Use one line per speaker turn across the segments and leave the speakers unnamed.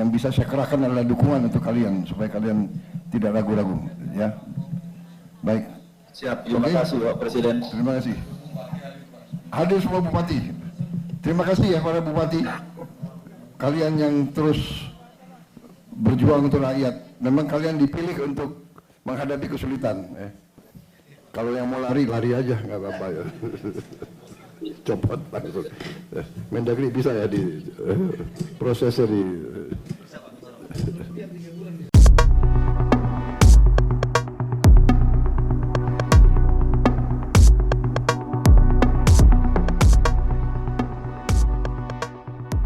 Yang bisa saya kerahkan adalah dukungan untuk kalian supaya kalian tidak ragu-ragu, ya. Baik.
Siap. Terima kasih Pak Presiden.
Terima kasih. Hadir semua bupati. Terima kasih ya para bupati. Kalian yang terus berjuang untuk rakyat. Memang kalian dipilih untuk menghadapi kesulitan. Kalau yang mau lari, lari aja, nggak apa-apa ya. Copot langsung. Mendagri bisa ya di prosesnya di.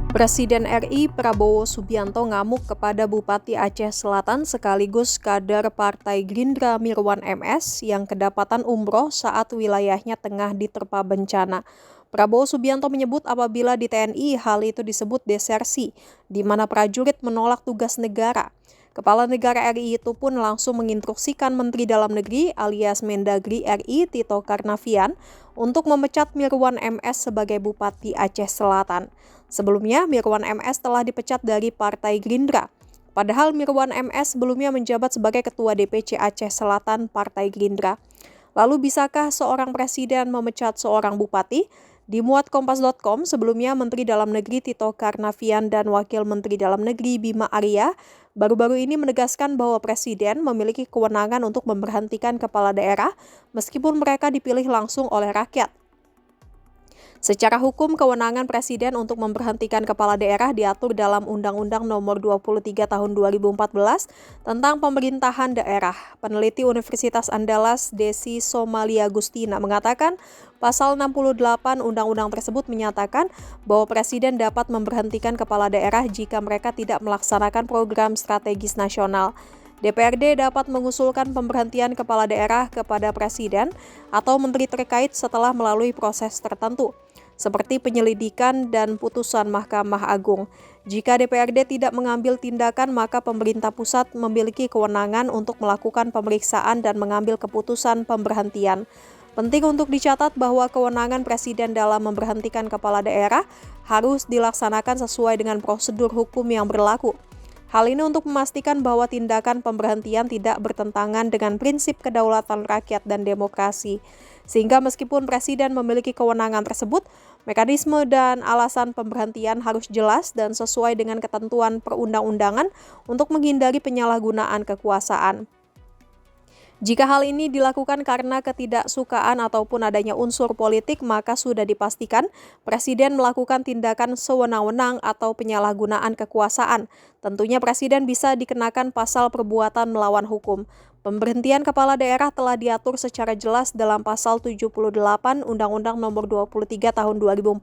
Presiden RI Prabowo Subianto ngamuk kepada Bupati Aceh Selatan sekaligus kader Partai Gerindra Mirwan MS yang kedapatan umroh saat wilayahnya tengah diterpa bencana. Prabowo Subianto menyebut apabila di TNI hal itu disebut desersi, di mana prajurit menolak tugas negara. Kepala Negara RI itu pun langsung menginstruksikan Menteri Dalam Negeri alias Mendagri RI Tito Karnavian untuk memecat Mirwan MS sebagai Bupati Aceh Selatan. Sebelumnya, Mirwan MS telah dipecat dari Partai Gerindra. Padahal Mirwan MS sebelumnya menjabat sebagai Ketua DPC Aceh Selatan Partai Gerindra. Lalu bisakah seorang presiden memecat seorang bupati? Dimuat Kompas.com, sebelumnya Menteri Dalam Negeri Tito Karnavian dan Wakil Menteri Dalam Negeri Bima Arya baru-baru ini menegaskan bahwa presiden memiliki kewenangan untuk memberhentikan kepala daerah meskipun mereka dipilih langsung oleh rakyat. Secara hukum, kewenangan presiden untuk memberhentikan kepala daerah diatur dalam Undang-Undang Nomor 23 Tahun 2014 tentang pemerintahan daerah. Peneliti Universitas Andalas Desi Somalia Gustina mengatakan pasal 68 undang-undang tersebut menyatakan bahwa presiden dapat memberhentikan kepala daerah jika mereka tidak melaksanakan program strategis nasional. DPRD dapat mengusulkan pemberhentian kepala daerah kepada presiden atau menteri terkait setelah melalui proses tertentu, seperti penyelidikan dan putusan Mahkamah Agung. Jika DPRD tidak mengambil tindakan, maka pemerintah pusat memiliki kewenangan untuk melakukan pemeriksaan dan mengambil keputusan pemberhentian. Penting untuk dicatat bahwa kewenangan presiden dalam memberhentikan kepala daerah harus dilaksanakan sesuai dengan prosedur hukum yang berlaku. Hal ini untuk memastikan bahwa tindakan pemberhentian tidak bertentangan dengan prinsip kedaulatan rakyat dan demokrasi. Sehingga meskipun presiden memiliki kewenangan tersebut, mekanisme dan alasan pemberhentian harus jelas dan sesuai dengan ketentuan perundang-undangan untuk menghindari penyalahgunaan kekuasaan. Jika hal ini dilakukan karena ketidaksukaan ataupun adanya unsur politik, maka sudah dipastikan presiden melakukan tindakan sewenang-wenang atau penyalahgunaan kekuasaan. Tentunya presiden bisa dikenakan pasal perbuatan melawan hukum. Pemberhentian kepala daerah telah diatur secara jelas dalam pasal 78 Undang-Undang Nomor 23 Tahun 2014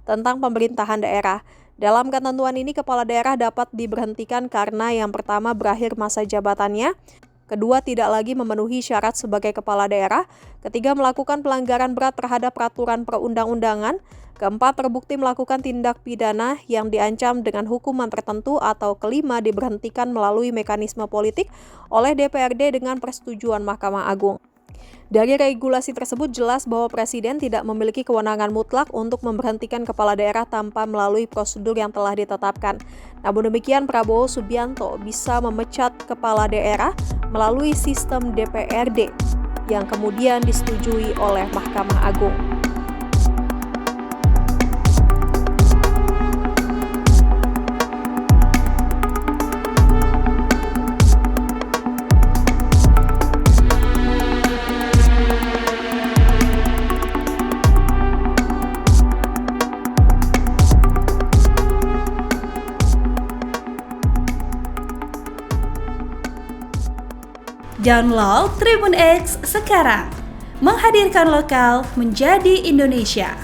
tentang pemerintahan daerah. Dalam ketentuan ini, kepala daerah dapat diberhentikan karena yang pertama berakhir masa jabatannya, kedua, tidak lagi memenuhi syarat sebagai kepala daerah. Ketiga, melakukan pelanggaran berat terhadap peraturan perundang-undangan. Keempat, terbukti melakukan tindak pidana yang diancam dengan hukuman tertentu. Atau kelima, diberhentikan melalui mekanisme politik oleh DPRD dengan persetujuan Mahkamah Agung. Dari regulasi tersebut jelas bahwa presiden tidak memiliki kewenangan mutlak untuk memberhentikan kepala daerah tanpa melalui prosedur yang telah ditetapkan. Namun demikian, Prabowo Subianto bisa memecat kepala daerah melalui sistem DPRD yang kemudian disetujui oleh Mahkamah Agung.
Download Tribun X sekarang, menghadirkan lokal menjadi Indonesia.